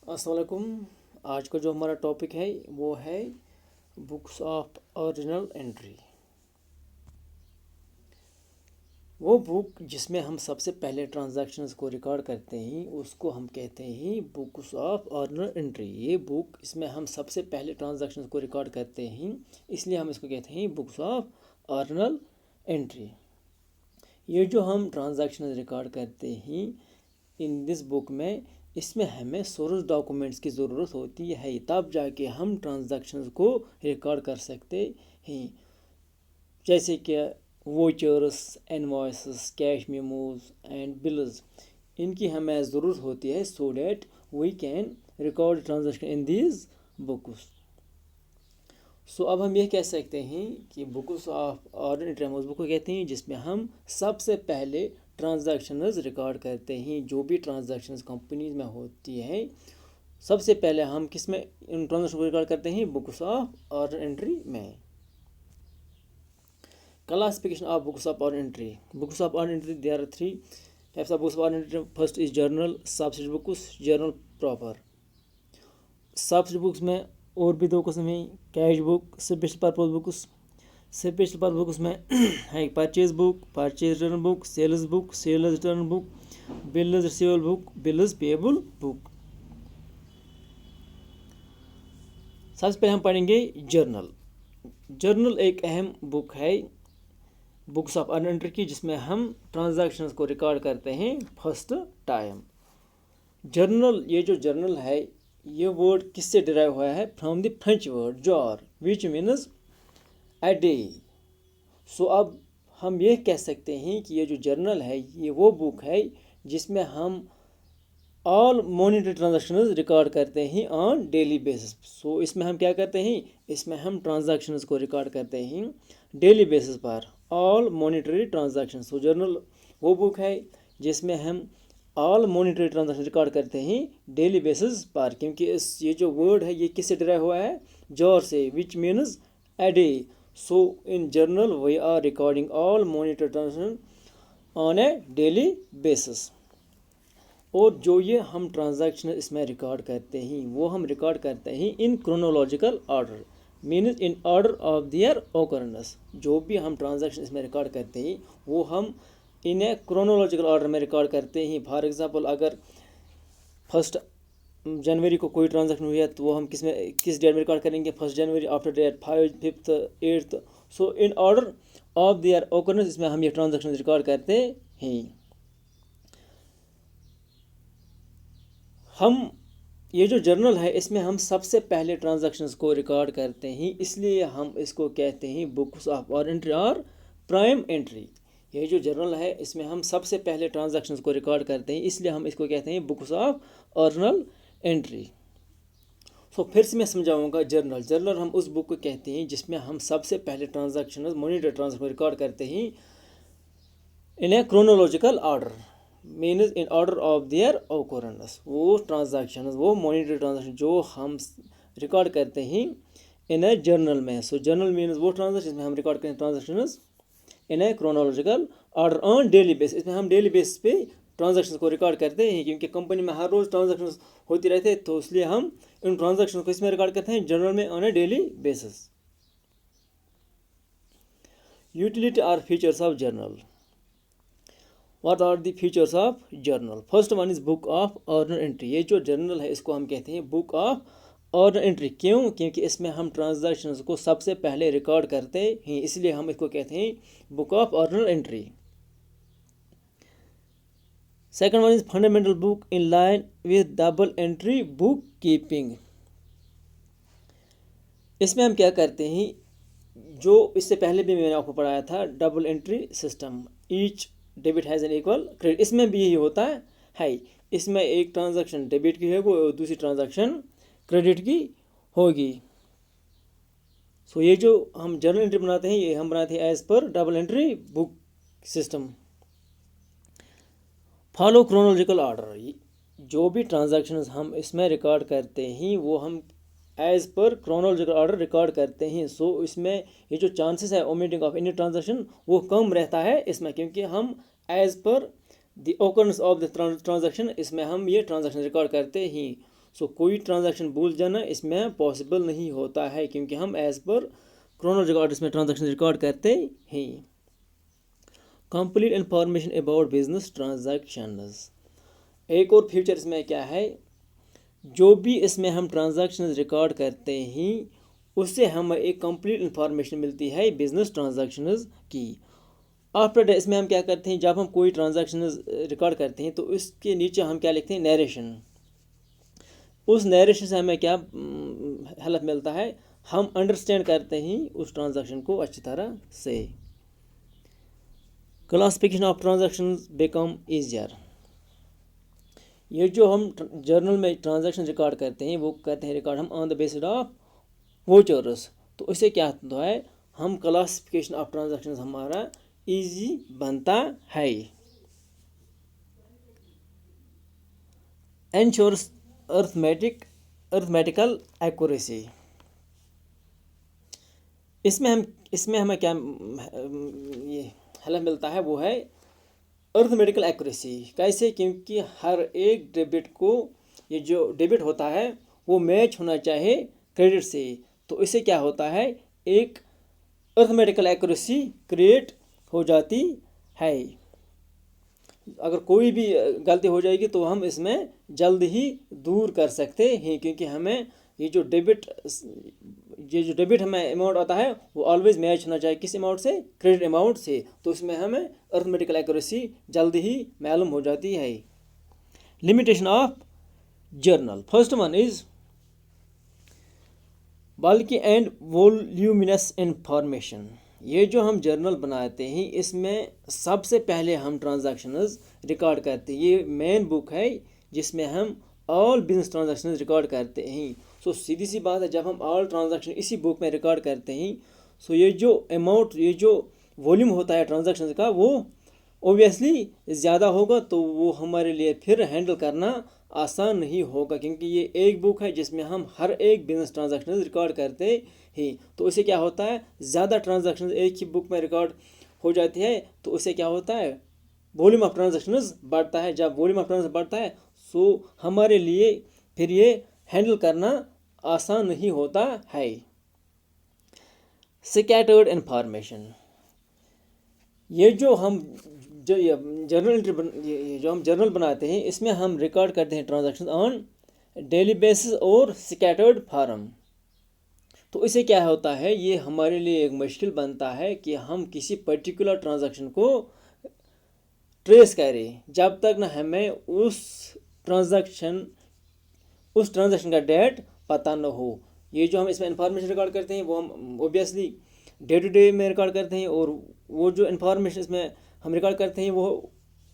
अस्सलाम वालेकुम। आज का जो हमारा टॉपिक है वो है बुक्स ऑफ ओरिजिनल एंट्री। वो बुक जिसमें हम सबसे पहले ट्रांजैक्शंस को रिकॉर्ड करते हैं उसको हम कहते हैं बुक्स ऑफ ओरिजिनल एंट्री। ये बुक इसमें हम सबसे पहले ट्रांजैक्शंस को रिकॉर्ड करते हैं, इसलिए हम इसको कहते हैं बुक्स ऑफ ओरिजिनल एंट्री। ये जो हम ट्रांजैक्शन रिकॉर्ड करते हैं इन दिस बुक में, इसमें हमें सोर्स डॉक्यूमेंट्स की ज़रूरत होती है, तब जाके हम ट्रांजैक्शंस को रिकॉर्ड कर सकते हैं। जैसे कि vouchers, invoices, cash memos and bills, इनकी हमें ज़रूरत होती है so that we can record transaction in these books. So अब हम ये कह सकते हैं कि बुक्स ऑफ ऑर्डिनरी ट्रेमोस बुक को कहते हैं जिसमें हम सबसे पहले ट्रांजैक्शंस रिकॉर्ड करते हैं। जो भी ट्रांजैक्शंस कंपनीज में होती है, सबसे पहले हम किस में इन ट्रांजैक्शन को रिकॉर्ड करते हैं? बुक्स ऑफ ऑर्डिनरी में। Classification of books of ordinary. Books of ordinary there are 3 types of books of ordinary. First is journal, subsidiary books, journal proper. Subsidiary books में और भी 2 किस्म हैं, cash book, special purpose books. Special purpose books में है purchase book, purchase return book, sales book, sales return book, bills receivable book, bills payable book. सबसे पहले हम पढ़ेंगे जर्नल। जर्नल एक अहम बुक है बुक्स ऑफ ऑर्डिनरी की, जिसमें हम ट्रांजैक्शंस को रिकॉर्ड करते हैं फर्स्ट टाइम। जर्नल, ये जो जर्नल है ये वर्ड किससे डिराइव हुआ है? From the French word jour which means a day. So अब हम ये कह सकते हैं कि ये जो जर्नल है ये वो बुक है जिसमें हम ऑल मॉनिटरी ट्रांजैक्शंस रिकॉर्ड करते हैं ऑन डेली बेसिस। सो इसमें हम क्या करते हैं? इसमें हम ट्रांजैक्शंस को रिकॉर्ड करते हैं डेली बेसिस पर, ऑल मॉनिटरी ट्रांजैक्शंस। सो जर्नल वो बुक है जिसमें हम ऑल मॉनिटरी ट्रांजैक्शन रिकॉर्ड करते हैं डेली बेसिस पर, क्योंकि ये जो वर्ड है ये किससे डिराइव हुआ है? जॉर से, which means a day. So in journal we are recording all monetary transaction on a daily basis. और जो ये हम ट्रांजैक्शन इसमें रिकॉर्ड करते हैं वो हम रिकॉर्ड करते हैं in chronological order, means in order of their occurrence. जो भी हम ट्रांजैक्शन इसमें रिकॉर्ड करते हैं वो हम इन ए क्रोनोलॉजिकल ऑर्डर में रिकॉर्ड करते हैं। फॉर एग्जांपल अगर 1 जनवरी को कोई ट्रांजैक्शन हुई है तो वो हम किस डेट में रिकॉर्ड करेंगे? 1 जनवरी, after date 5, 5th, 8th। So in order of their occurrence इसमें हम ये ट्रांजैक्शन रिकॉर्ड करते हैं। हम ये जो जर्नल है इसमें हम सबसे पहले ट्रांजैक्शंस को रिकॉर्ड करते हैं, इसलिए हम इसको कहते हैं बुक्स ऑफ ऑर्डिनरी और प्राइम एंट्री। ये जो जर्नल है इसमें हम सबसे पहले ट्रांजैक्शंस को रिकॉर्ड करते हैं, इसलिए हम इसको कहते हैं बुक्स ऑफ ऑर्डिनल एंट्री। सो फिर से मैं समझाऊंगा। जर्नल, जर्नल हम उस बुक को कहते हैं जिसमें हम सबसे पहले ट्रांजैक्शन मॉनिटरी ट्रांजैक्शन रिकॉर्ड करते हैं in a chronological order, means in order of their occurrence. वो ट्रांजैक्शन, वो मॉनिटरी ट्रांजैक्शन जो हम रिकॉर्ड करते हैं इन ए जर्नल में। सो जर्नल मीन्स वो ट्रांजैक्शन जिसमें हम रिकॉर्ड करते हैं transaction in a chronological order on daily base. इसमें हम डेली बेस पे ट्रांजैक्शन को रिकॉर्ड करते हैं, क्योंकि कंपनी में हर रोज़ ट्रांजैक्शन होती रहते हैं, तो इसलिए हम इन ट्रांजैक्शन को इसमें रिकॉर्ड करते हैं जर्नल में on a daily basis. Utility और features of journal. What are the features of journal? First one is book of ordinary entry। ये जो जर्नल है इसको हम कहते हैं बुक ऑफ ऑर्डिनरी एंट्री। क्यों? क्योंकि इसमें हम ट्रांजैक्शंस को सबसे पहले रिकॉर्ड करते हैं, इसलिए हम इसको कहते हैं book of ordinary entry. Second one is fundamental book in line with double entry book keeping. इसमें हम क्या करते हैं? जो इससे पहले भी मैंने आपको पढ़ाया था, double entry system, each debit has an equal credit. इसमें भी यही होता है। इसमें एक ट्रांजैक्शन डेबिट की होगी और दूसरी ट्रांजैक्शन क्रेडिट की होगी। सो ये जो हम जर्नल एंट्री बनाते हैं ये हम बनाते हैं as per double entry book system. Follow chronological order. जो भी ट्रांजैक्शंस हम इसमें रिकॉर्ड करते हैं वो हम एज पर क्रोनोलॉजिकल ऑर्डर रिकॉर्ड करते हैं। सो इसमें ये जो चांसेस है ओमिटिंग ऑफ एनी ट्रांजैक्शन वो कम रहता है इसमें, क्योंकि हम as per the occurrence of the transaction इसमें हम ये ट्रांजैक्शन रिकॉर्ड करते हैं। सो कोई ट्रांजैक्शन भूल जाना इसमें पॉसिबल नहीं होता है, क्योंकि हम एज पर क्रोनोलॉजिकल ऑर्डर इसमें ट्रांजैक्शन रिकॉर्ड करते हैं। Complete information about business transactions, एक और फीचर इसमें क्या है, जो भी इसमें हम ट्रांजैक्शन रिकॉर्ड करते हैं उससे हमें एक कंप्लीट इंफॉर्मेशन मिलती है बिजनेस ट्रांजैक्शंस की। आफ्टर डे इसमें हम क्या करते हैं, जब हम कोई ट्रांजैक्शन रिकॉर्ड करते हैं तो इसके नीचे हम क्या लिखते हैं, नरेशन। उस नरेशन से हमें क्या हेल्प मिलता है, हम अंडरस्टैंड करते हैं उस ट्रांजैक्शन को अच्छी तरह से। Classification of transactions become easier, ये जो हम जर्नल में ट्रांजैक्शन रिकॉर्ड करते हैं वो करते हैं रिकॉर्ड हम on the basis of vouchers. तो इससे क्या होता है, हम क्लासिफिकेशन ऑफ ट्रांजैक्शंस हमारा इजी बनता है। एंश्योर्स अर्थमेटिकल एक्यूरेसी, इसमें हमें क्या ये हेल्प मिलता है, वो है अर्थमेटिकल एक्यूरेसी। कैसे, क्योंकि हर एक डेबिट को, ये जो डेबिट होता है वो मैच होना चाहिए क्रेडिट से। तो इससे क्या होता है, एक अर्थमेटिकल एक्यूरेसी क्रिएट हो जाती है। अगर कोई भी गलती हो जाएगी तो हम इसमें जल्द ही दूर कर सकते हैं, क्योंकि हमें ये जो डेबिट हमें अमाउंट आता है वो ऑलवेज मैच होना चाहिए किस अमाउंट से, क्रेडिट अमाउंट से। तो इसमें हमें अर्थमेटिकल एक्यूरेसी जल्द ही मालूम हो जाती है। Limitation of journal, first one is बल्कि एंड वॉल्यूमिनस इंफॉर्मेशन। ये जो हम जर्नल बनाते हैं इसमें सबसे पहले हम ट्रांजैक्शंस रिकॉर्ड करते हैं। ये मेन बुक है जिसमें हम ऑल बिजनेस ट्रांजैक्शंस रिकॉर्ड करते हैं। सो सीधी सी बात है, जब हम ऑल ट्रांजैक्शन इसी बुक में रिकॉर्ड करते हैं सो ये जो अमाउंट, ये जो वॉल्यूम होता है ट्रांजैक्शन का वो ओबियसली ज़्यादा होगा, तो वो हमारे लिए फिर हैंडल करना आसान नहीं होगा, क्योंकि ये एक बुक है जिसमें हम हर एक बिजनेस ट्रांजैक्शन रिकॉर्ड करते हैं। तो इससे क्या होता है, ज़्यादा ट्रांजैक्शन एक ही बुक में रिकॉर्ड हो जाती है, तो उससे क्या होता है, वॉल्यूम ऑफ ट्रांजैक्शंस बढ़ता है। जब वॉल्यूम ऑफ ट्रांजैक्शन बढ़ता है सो हमारे लिए फिर ये हैंडल करना आसान नहीं होता है। स्कैटर्ड इंफॉर्मेशन, ये जो हम जर्नल बनाते हैं इसमें हम रिकॉर्ड करते हैं ट्रांजैक्शन ऑन डेली बेसिस और स्कैटर्ड फॉर्म। तो इससे क्या होता है, ये हमारे लिए एक मुश्किल बनता है कि हम किसी पर्टिकुलर ट्रांजैक्शन को ट्रेस करें जब तक ना हमें उस ट्रांजैक्शन का डेट पता न हो। ये जो हम इसमें इंफॉर्मेशन रिकॉर्ड करते हैं वो हम ओबियसली डे टू डे में रिकॉर्ड करते हैं, और वो जो इंफॉर्मेशन इसमें हम रिकॉर्ड करते हैं वो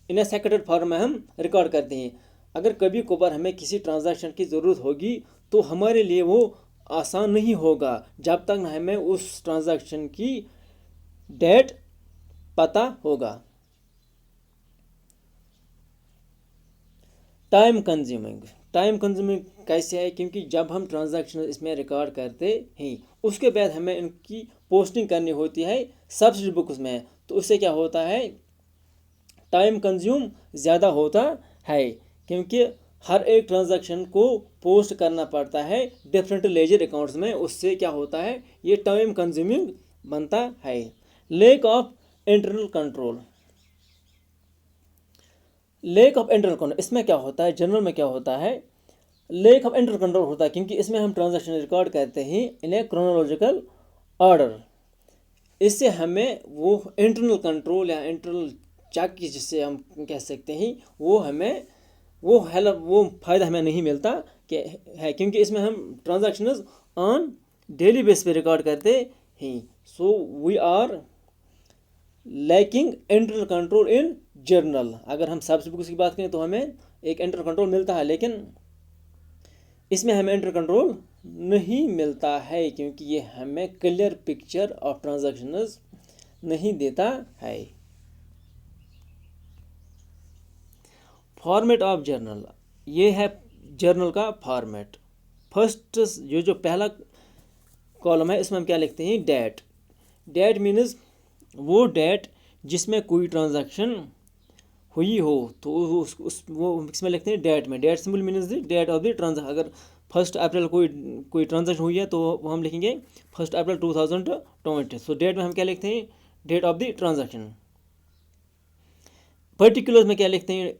इन ए सेक्रेटेड फॉर्म में हम रिकॉर्ड करते हैं। अगर कभी कभार हमें किसी ट्रांजैक्शन की ज़रूरत होगी तो हमारे लिए वो आसान नहीं होगा जब तक ना हमें उस ट्रांजैक्शन की डेट पता होगा। टाइम कंज्यूमिंग कैसे है, क्योंकि जब हम ट्रांजैक्शन इसमें रिकॉर्ड करते हैं उसके बाद हमें इनकी पोस्टिंग करनी होती है सब्सिडी बुक्स में। तो उससे क्या होता है, टाइम कंज्यूम ज़्यादा होता है, क्योंकि हर एक ट्रांजैक्शन को पोस्ट करना पड़ता है डिफरेंट लेजर अकाउंट्स में। उससे क्या होता है, ये टाइम कंज्यूमिंग बनता है। लैक ऑफ इंटरनल कंट्रोल, इसमें क्या होता है, जर्नल में क्या होता है, लैक ऑफ इंटरनल कंट्रोल होता है, क्योंकि इसमें हम ट्रांजैक्शन रिकॉर्ड करते हैं इन ए क्रोनोलॉजिकल ऑर्डर। इससे हमें वो इंटरनल कंट्रोल या इंटरनल चेक जिससे हम कह सकते हैं वो फ़ायदा हमें नहीं मिलता है, क्योंकि इसमें हम ट्रांजैक्शंस ऑन डेली बेस पे रिकॉर्ड करते हैं। So we are lacking internal control in journal. अगर हम सब्सिडी बुक्स की बात करें तो हमें एक इंटरनल कंट्रोल मिलता है, लेकिन इसमें हमें इंटरनल कंट्रोल नहीं मिलता है, क्योंकि ये हमें क्लियर पिक्चर ऑफ ट्रांजैक्शंस नहीं देता है। फॉर्मेट ऑफ जर्नल, ये है जर्नल का फॉर्मेट। फर्स्ट ये जो पहला कॉलम है इसमें हम क्या लिखते हैं, डेट मीन्स वो डेट जिसमें कोई ट्रांजैक्शन हुई हो तो वो इसमें लिखते हैं डेट में। Date simple means the date of the transaction. अगर 1 अप्रैल कोई ट्रांजेक्शन हुई है तो वो हम लिखेंगे 1 अप्रैल 2020। सो डेट में हम क्या लिखते हैं, date of the transaction. Particular में क्या लिखते हैं,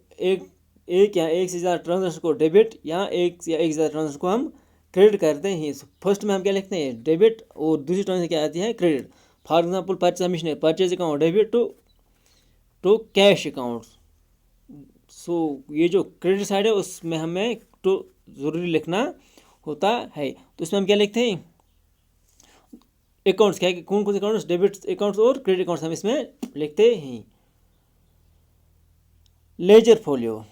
एक या एक से ज़्यादा ट्रांजेक्शन को डेबिट या एक से ज़्यादा ट्रांजेक्शन को हम क्रेडिट करते हैं। फर्स्ट में हम क्या लिखते हैं, डेबिट, और दूसरी ट्रांजेक्शन क्या आती है, credit. For example purchase mission, purchase account debit to cash account. So ये जो क्रेडिट साइड है उसमें हमें तो ज़रूरी लिखना होता है। तो इसमें हम क्या लिखते हैं, अकाउंट्स क्या है, कौन कौन से अकाउंट्स, डेबिट अकाउंट्स और क्रेडिट अकाउंट्स हम इसमें लिखते हैं। Ledger folio,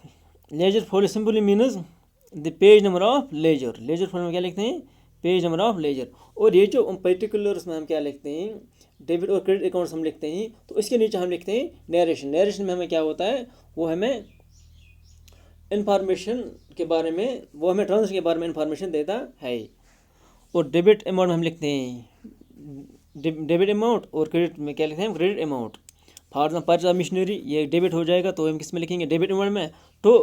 ledger folio simply means the page number of ledger. Ledger folio में क्या लिखते हैं, पेज नंबर ऑफ लेजर। और ये जो पर्टिकुलर उसमें हम क्या लिखते हैं, डेबिट और क्रेडिट अकाउंट्स हम लिखते हैं, तो इसके नीचे हम लिखते हैं नरेशन। नरेशन में हमें क्या होता है, वो हमें इंफॉर्मेशन के बारे में, वो हमें ट्रांजेक्शन के बारे में इंफॉर्मेशन देता है। और डेबिट अमाउंट में हम लिखते हैं डेबिट अमाउंट, और क्रेडिट में क्या लिखते हैं, credit amount. For example purchase machinery, ये डेबिट हो जाएगा तो हम किस में लिखेंगे, डेबिट अमाउंट में। तो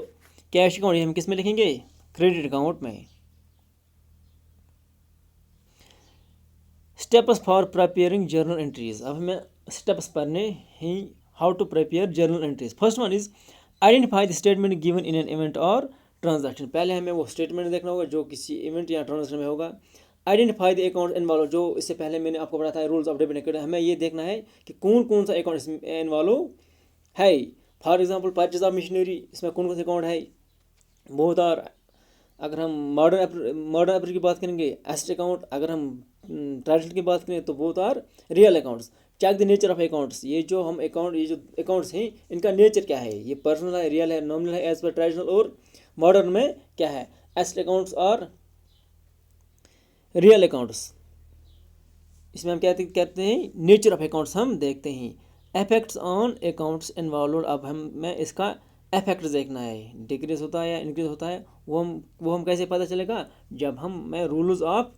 कैश अकाउंट ये हम किस में लिखेंगे, क्रेडिट अकाउंट में। Steps for preparing journal entries. अब हमें स्टेप्स पढ़ने हैं, how to prepare journal entries. First one is identify the statement given in an event और ट्रांजैक्शन। पहले हमें वो स्टेटमेंट देखना होगा जो किसी इवेंट या ट्रांजैक्शन में होगा। आइडेंटिफाई द अकाउंट इन्वॉल्व, जो इससे पहले मैंने आपको बताया था rules of debit and credit. हमें ये देखना है कि कौन कौन सा अकाउंट इसमें इन्वॉल्व है। For example purchase of machinery, इसमें कौन कौन से अकाउंट है, बहुत। और अगर हम मॉडर्न एप्रोच की बात करेंगे, एसेट अकाउंट। अगर हम ट्रेडिशनल की बात करें तो बहुत are real accounts. Check the nature of accounts, ये जो अकाउंट्स हैं इनका नेचर क्या है, ये पर्सनल है, रियल है, नॉमिनल है, एज पर ट्रेडिशनल और मॉडर्न में क्या है। एसेट अकाउंट्स और रियल अकाउंट्स, इसमें हम क्या कहते हैं, नेचर ऑफ अकाउंट्स हम देखते हैं। इफेक्ट्स ऑन अकाउंट्स इन्वॉल्व, अब हमें इसका इफेक्ट देखना है, डिक्रीज होता है या इंक्रीज होता है, वो हम कैसे पता चलेगा, जब हमें rules of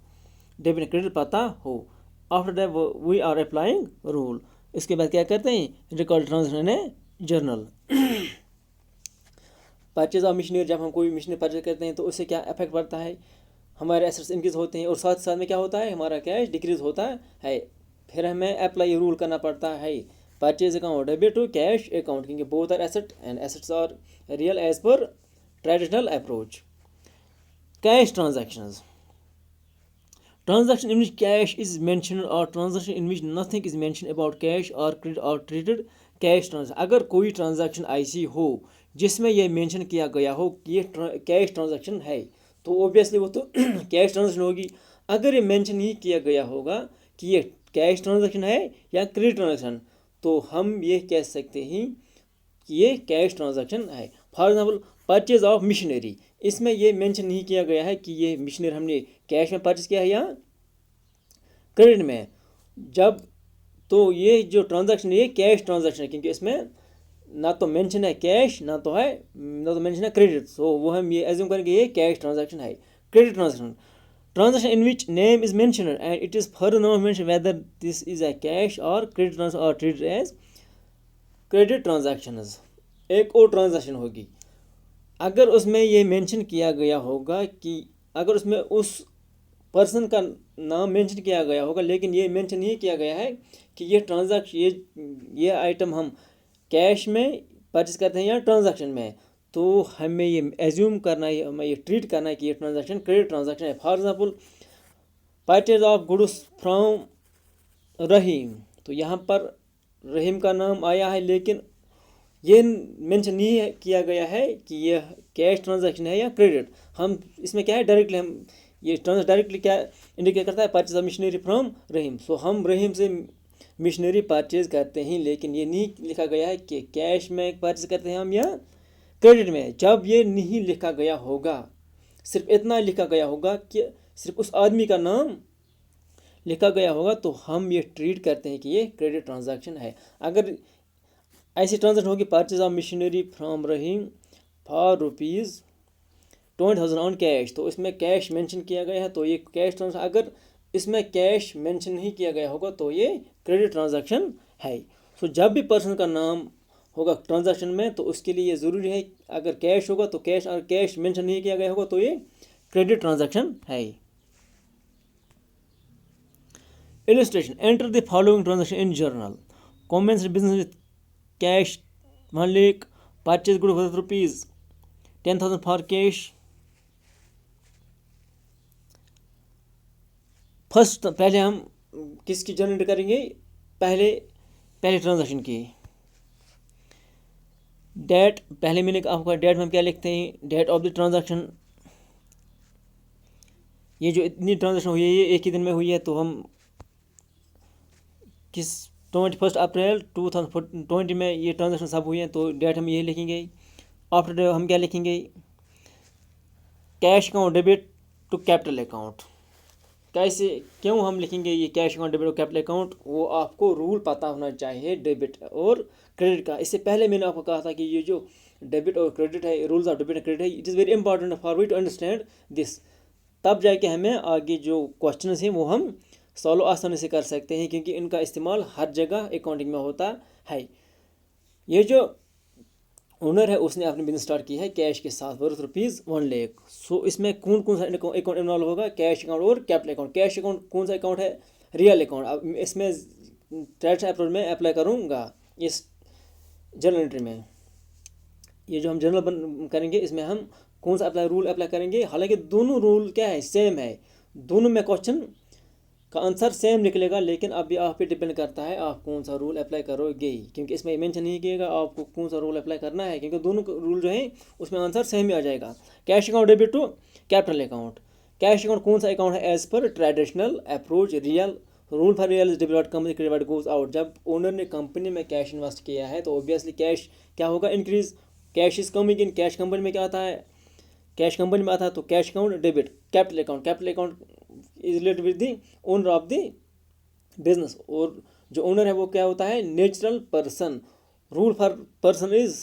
debit and credit पता हो। After that we are applying rule. इसके बाद क्या करते हैं, record transaction in journal. Purchase of machinery, जब हम कोई मशीनरी परचेज करते हैं तो उससे क्या इफेक्ट पड़ता है, हमारे एसेट्स इंक्रीज होते हैं और साथ साथ में क्या होता है, हमारा कैश डिक्रीज होता है। फिर हमें अप्लाई रूल करना पड़ता है, purchase account debit to cash account, क्योंकि both are asset and assets are real as per traditional approach. Cash transactions, transaction in which cash is mentioned or transaction in which nothing is mentioned about cash or credit or treated cash transaction। अगर कोई transaction ऐसी हो जिसमें यह mention किया गया हो कि ये कैश ट्रांजैक्शन है, तो ऑब्वियसली वो तो कैश ट्रांजैक्शन होगी। अगर ये मेंशन ही किया गया होगा कि ये कैश ट्रांजैक्शन है या क्रेडिट ट्रांजैक्शन, तो हम ये कह सकते हैं कि ये कैश ट्रांजैक्शन है। For example purchase of machinery, इसमें ये मेंशन नहीं किया गया है कि ये मशीनरी हमने कैश में परचेज किया है या क्रेडिट में। जब तो ये जो ट्रांजैक्शन ये कैश ट्रांजैक्शन है, क्योंकि इसमें ना तो मेंशन है कैश ना तो मेंशन है क्रेडिट। सो वो हम ये एज्यूम करेंगे ये कैश ट्रांजैक्शन है। Credit transaction, transaction in which name is mentioned and it is further not mentioned whether this is a cash or credit transaction or treated as credit transactions। एक और transaction होगी अगर उसमें ये mention किया गया होगा कि अगर उसमें उस पर्सन का नाम मेंशन किया गया होगा लेकिन ये मेंशन नहीं किया गया है कि ये ट्रांजैक्शन ये आइटम हम कैश में परचेज करते हैं या ट्रांजैक्शन में, तो हमें ये एज्यूम करना है, हमें ये ट्रीट करना है कि ये ट्रांजैक्शन क्रेडिट ट्रांजैक्शन है। For example purchase of goods from Rahim, तो यहाँ पर रहीम का नाम आया है लेकिन ये मेंशन नहीं किया गया है कि ये कैश ट्रांजैक्शन है या क्रेडिट। हम इसमें क्या है डायरेक्टली हम ये ट्रांजैक्शन डायरेक्टली क्या इंडिकेट करता है, परचेज ऑफ मशीनरी फ्रॉम रहीम। सो हम रहीम से मशीनरी परचेज करते हैं लेकिन ये नहीं लिखा गया है कि कैश में परचेज करते हैं हम या क्रेडिट में। जब ये नहीं लिखा गया होगा, सिर्फ इतना लिखा गया होगा कि सिर्फ उस आदमी का नाम लिखा गया होगा, तो हम ये ट्रीट करते हैं कि ये क्रेडिट ट्रांजैक्शन है। अगर ऐसी ट्रांजैक्शन होगी purchase of machinery from Rahim for ₹20,000 on cash, तो इसमें कैश मेंशन किया गया है तो ये कैश ट्रांजैक्शन। अगर इसमें कैश मेंशन नहीं किया गया होगा तो ये क्रेडिट ट्रांजैक्शन है। सो जब भी पर्सन का नाम होगा ट्रांजैक्शन में, तो उसके लिए ये ज़रूरी है अगर कैश होगा तो कैश, और कैश मेंशन नहीं किया गया होगा तो ये क्रेडिट ट्रांजैक्शन है। Illustration, enter the following transaction in journal. Commence business with cash 1 lakh, purchase good worth ₹10,000 for cash. First पहले हम किसकी जनरेट करेंगे, पहले ट्रांजैक्शन की डेट। पहले मैंने आपका डेट में हम क्या लिखते हैं, डेट ऑफ द ट्रांजैक्शन। ये जो इतनी ट्रांजैक्शन हुई है ये एक ही दिन में हुई है, तो हम किस 21 अप्रैल 2020 में ये ट्रांजैक्शन सब हुई है, तो डेट हम ये लिखेंगे। आफ्टर डेट हम क्या लिखेंगे, cash account debit to capital account. कैसे, क्यों हम लिखेंगे ये कैश अकाउंट डेबिट और कैपिटल अकाउंट, वो आपको रूल पता होना चाहिए डेबिट और क्रेडिट का। इससे पहले मैंने आपको कहा था कि ये जो डेबिट और क्रेडिट है, rules of debit and credit है, it is very important for we to understand this. तब जाके हमें आगे जो क्वेश्चन हैं वो हम सॉल्व आसानी से कर सकते हैं, क्योंकि इनका इस्तेमाल हर जगह अकाउंटिंग में होता है। ये जो ओनर है उसने अपनी बिजनेस स्टार्ट की है कैश के साथ वर्थ ₹1 लाख। सो इसमें कौन कौन सा अकाउंट इन्वॉल्व होगा, कैश अकाउंट और कैपिटल अकाउंट। कैश अकाउंट कौन सा अकाउंट है, रियल अकाउंट। अब इसमें टैक्स अप्रोच में अप्लाई करूँगा इस जर्नल एंट्री में। ये जो हम जर्नल करेंगे इसमें हम कौन सा रूल अप्लाई करेंगे, हालांकि दोनों रूल क्या है, सेम है। दोनों में क्वेश्चन का आंसर सेम निकलेगा, लेकिन अभी आप पे डिपेंड करता है आप कौन सा रूल अप्लाई करोगे, क्योंकि इसमें मेंशन नहीं किएगा आपको कौन सा रूल अप्लाई करना है, क्योंकि दोनों रूल जो है उसमें आंसर सेम ही आ जाएगा। Cash account debit to capital account. Cash account कौन सा अकाउंट है, as per traditional approach real rule for real is debit company credit goes out. जब ओनर ने कंपनी में कैश इन्वेस्ट किया है तो ऑब्वियसली कैश क्या होगा, increase. Cash is coming in, cash company में क्या आता है, कैश कंपनी में आता है, तो cash account debit. Capital account, capital account is related with the owner of the business, और जो ओनर है वो क्या होता है, natural person. Rule for person is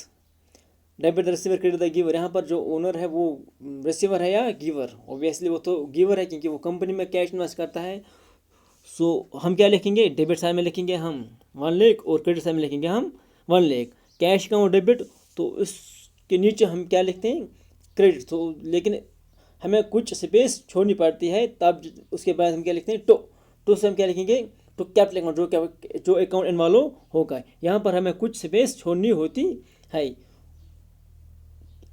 debit the receiver credit the giver. यहाँ पर जो ओनर है वो रिसीवर है या गिवर, ऑब्वियसली वो तो गिवर है क्योंकि वो कंपनी में कैश इन्वेस्ट करता है। सो हम क्या लिखेंगे, डेबिट साइड में लिखेंगे हम 1 लाख और क्रेडिट साइड में लिखेंगे हम 1 लाख। कैश अकाउंट डेबिट, तो इसके नीचे हम क्या लिखते हैं, क्रेडिट। तो लेकिन हमें कुछ स्पेस छोड़नी पड़ती है, तब उसके बाद हम क्या लिखते हैं, टू से हम क्या लिखेंगे, टू कैपिटल अकाउंट, जो अकाउंट इन्वॉल्व होगा। यहाँ पर हमें कुछ स्पेस छोड़नी होती है।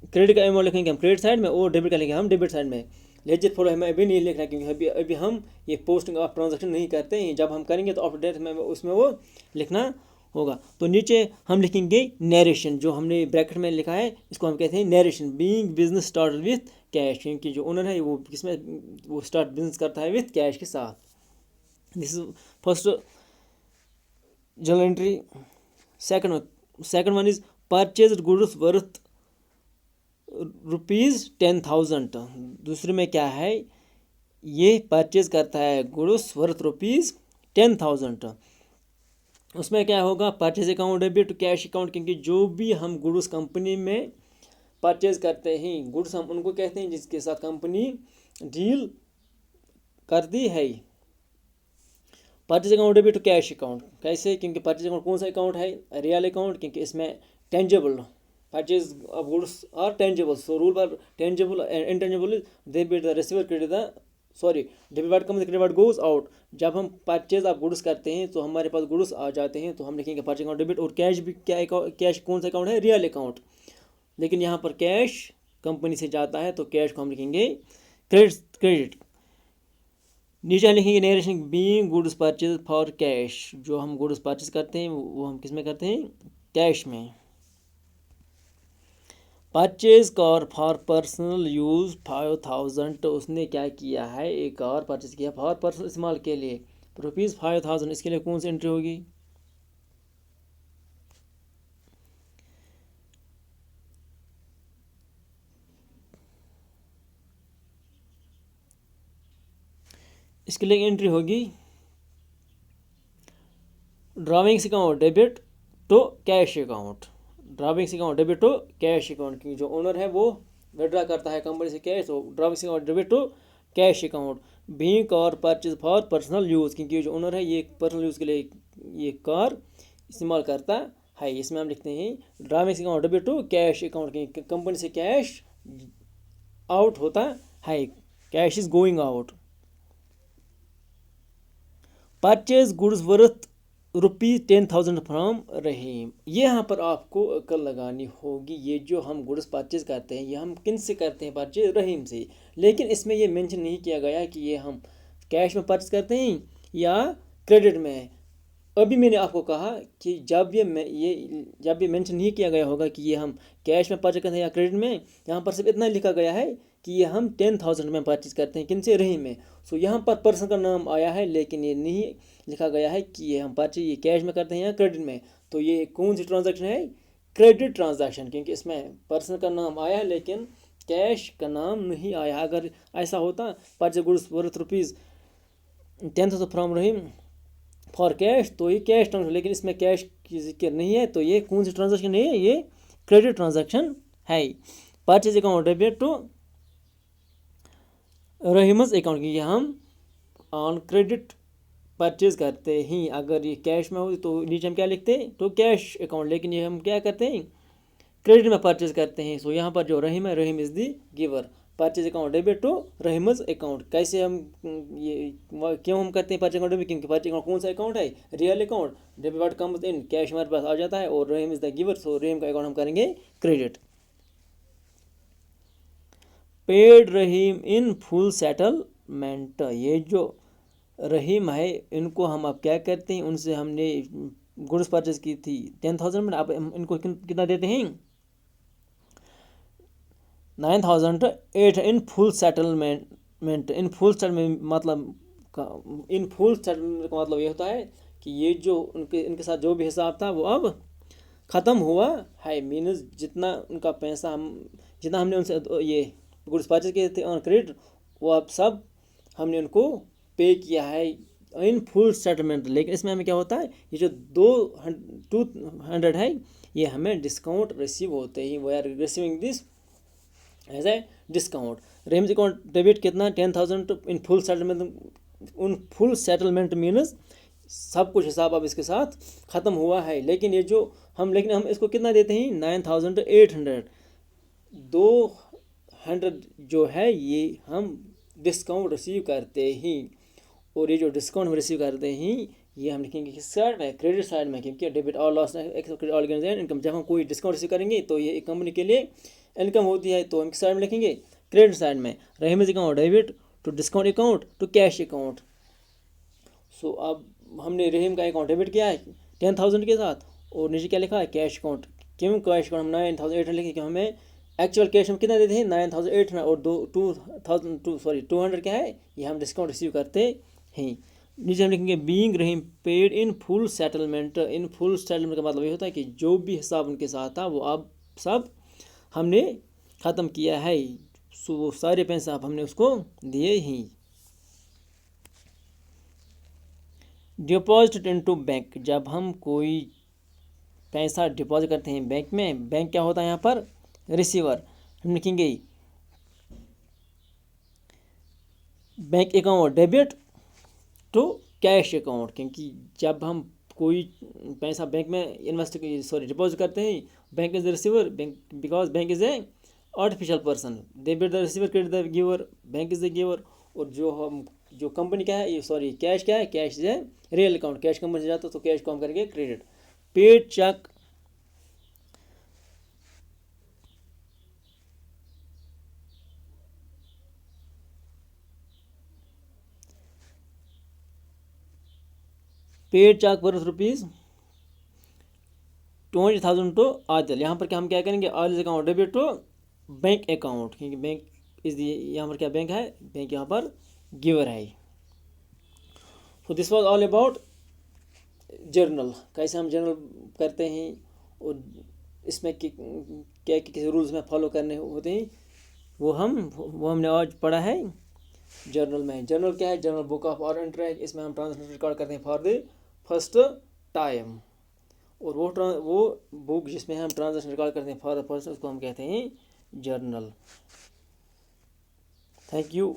क्रेडिट का अमाउंट लिखेंगे हम क्रेडिट साइड में और डेबिट का लिखेंगे हम डेबिट साइड में। लेजिट फॉलो हमें अभी नहीं लिखना, क्योंकि अभी हम ये पोस्टिंग ऑफ ट्रांजैक्शन नहीं करते हैं। जब हम करेंगे तो आफ्टर डेट में उसमें वो लिखना होगा। तो नीचे हम लिखेंगे नरेशन, जो हमने ब्रैकेट में लिखा है इसको हम कहते हैं narration. Being business start with cash, क्योंकि जो ओनर है वो किसमें, वो स्टार्ट बिजनेस करता है विथ कैश के साथ। This is first journal entry. Second one is purchase goods worth ₹10,000। दूसरे में क्या है, ये परचेज करता है गुड्स वर्थ ₹10,000। उसमें क्या होगा, purchase account debit cash account, क्योंकि जो भी हम गुड्स कंपनी में परचेज करते हैं, गुड्स हम उनको कहते हैं जिसके साथ कंपनी डील करती है। Purchase account debit cash account कैसे, क्योंकि परचेज अकाउंट कौन सा अकाउंट है, रियल अकाउंट, क्योंकि इसमें tangible purchase of goods are tangible. So rule for tangible and intangible debit the receiver credit the debit come credit goes out. जब हम purchase of goods करते हैं तो हमारे पास गुड्स आ जाते हैं, तो हम लिखेंगे परचेज अकाउंट डेबिट। और कैश भी क्या, कैश कौन सा अकाउंट है, रियल अकाउंट, लेकिन यहाँ पर कैश कंपनी से जाता है तो कैश को हम लिखेंगे क्रेडिट। नीचे लिखेंगे narration being goods purchase for cash. जो हम गुड्स परचेज करते हैं वो हम किस में करते हैं, कैश में। Purchase car for personal use 5,000। तो उसने क्या किया है, एक कार परचेज किया फॉर पर्सनल इस्तेमाल के लिए ₹5,000। इसके लिए कौन सी एंट्री होगी, इसके लिए एंट्री होगी drawings account debit to cash account. Drawings account debit to cash account, की जो ओनर है वो विड्रॉ करता है कंपनी से कैश, तो drawings account debit to cash account. Being car purchase for personal use, क्योंकि जो ओनर है ये पर्सनल यूज़ के लिए ये कार इस्तेमाल करता है। इसमें हम लिखते हैं draw mix account debit to cash account, की कंपनी से कैश आउट होता है, cash is going out. Purchase goods worth ₹10,000 from Rahim. ये यहाँ पर आपको अकल लगानी होगी। ये जो हम गुड्स परचेज करते हैं ये हम किन से करते हैं परचेज? रहीम से। लेकिन इसमें ये मेंशन नहीं किया गया कि ये हम कैश में परचेज करते हैं या क्रेडिट में। अभी मैंने आपको कहा कि जब ये मेंशन नहीं किया गया होगा कि ये हम कैश में परचेज करते हैं या क्रेडिट में, यहाँ पर सिर्फ इतना लिखा गया है कि ये हम 10,000 में परचेज करते हैं, किन से? रहीम में। सो यहाँ पर पर्सन का नाम आया है लेकिन ये नहीं लिखा गया है कि ये हम परचेज ये कैश में करते हैं या क्रेडिट में। तो ये कौन सी ट्रांजैक्शन है? क्रेडिट ट्रांजैक्शन, क्योंकि इसमें पर्सन का नाम आया है लेकिन कैश का नाम नहीं आया। अगर ऐसा होता purchase goods worth ₹10,000 from Rahim for cash, तो ये कैश ट्रांजैक्शन, लेकिन इसमें कैश की जिक्र नहीं है। तो ये कौन सी ट्रांजैक्शन है? ये क्रेडिट ट्रांजैक्शन है। Purchase account debit to Rahim's account, की हम ऑन क्रेडिट परचेज करते हैं। अगर ये कैश में हो तो नीचे हम क्या लिखते हैं? तो कैश अकाउंट। लेकिन ये हम क्या करते हैं? क्रेडिट में परचेज करते हैं। सो यहाँ पर जो रहीम है, Rahim is the giver. Purchase account debit to Rahim's account. कैसे हम ये क्यों हम करते हैं परचेज अकाउंट डेबिट? क्योंकि परचेज अकाउंट कौन सा अकाउंट है? Real account. Debit what comes in, cash हमारे पास आ जाता है और Rahim is the giver. So Rahim का अकाउंट हम करेंगे credit. Paid Rahim in full settlement. ये जो रहीम है इनको हम अब क्या करते हैं? उनसे हमने गुड्स परचेज की थी 10,000 में, अब इनको कितना देते हैं? 9,008 इन फुल सेटलमेंट। इन फुल सेटलमेंट मतलब इन फुल सेटलमेंट का मतलब ये होता है कि ये जो इनके साथ जो भी हिसाब था वो अब ख़त्म हुआ है। मीन्स जितना उनका पैसा जितना हमने उनसे ये गुड्स परचेज किए थे ऑन क्रेडिट, वो अब सब हमने उनको पे किया है इन फुल सेटलमेंट। लेकिन इसमें हमें क्या होता है? ये जो 200 है ये हमें डिस्काउंट रिसीव होते हैं। We are receiving this as a discount. Rahim account debit कितना? 10,000 इन फुल सेटलमेंट। उन फुल सेटलमेंट मीन्स सब कुछ हिसाब अब इसके साथ ख़त्म हुआ है। लेकिन ये जो लेकिन हम इसको कितना देते हैं? 9,800। 200 जो है ये हम डिस्काउंट रिसीव करते हैं। और ये जो डिस्काउंट हम रिसीव करते हैं ये हम लिखेंगे किस साइड में? क्रेडिट साइड में। क्योंकि डेबिट और लॉस इनकम, जब हम कोई डिस्काउंट रिसीव करेंगे तो ये एक कंपनी के लिए इनकम होती है, तो हम किस साइड में लिखेंगे? क्रेडिट साइड में। Rahim account debit to discount account to cash account. So अब हमने रहीम का अकाउंट डेबिट किया है 10,000 के साथ और नीचे क्या लिखा है? Cash account. क्यों कैश अकाउंट? हम 9,800 लिखे क्योंकि हमें एक्चुअल कैश हम कितना देते हैं? 9,800 और 200 क्या है? ये हम डिस्काउंट रिसीव करते हैं। नीचे हम लिखेंगे being Rahim paid in full settlement. In full settlement का मतलब ये होता है कि जो भी हिसाब उनके साथ था वो अब सब हमने ख़त्म किया है। सो वो सारे पैसे अब हमने उसको दिए ही। Deposit into bank. जब हम कोई पैसा डिपॉजिट करते हैं बैंक में, बैंक क्या होता है यहाँ पर? रिसीवर। हम लिखेंगे bank account debit to cash account. क्योंकि जब हम कोई पैसा बैंक में डिपॉजिट करते हैं, bank is the receiver, bank because bank is a artificial person. Debit the receiver, credit the giver, bank is the giver. और जो कंपनी क्या है ये कैश क्या है? Cash is a real account. Cash company से जाता है तो कैश को हम करेंगे credit. Paid cheque paid cheque worth ₹20,000 to Adil. यहाँ पर क्या हम क्या करेंगे? Adil account debit to bank account, क्योंकि बैंक इज यहाँ पर क्या बैंक है? बैंक यहाँ पर गिवर है। So this was all about journal. कैसे हम जर्नल करते हैं और इसमें क्या किस रूल्स में फॉलो करने होते हैं वो हमने आज पढ़ा है जर्नल में। जर्नल क्या है? जर्नल बुक ऑफ और एंट्री है। इसमें हम ट्रांसलेशन रिकॉर्ड करते हैं फॉर द फर्स्ट टाइम। और वो बुक जिसमें हम ट्रांजेक्शन रिकॉर्ड करते हैं फॉर द फर्स्ट, उसको हम कहते हैं जर्नल। Thank you.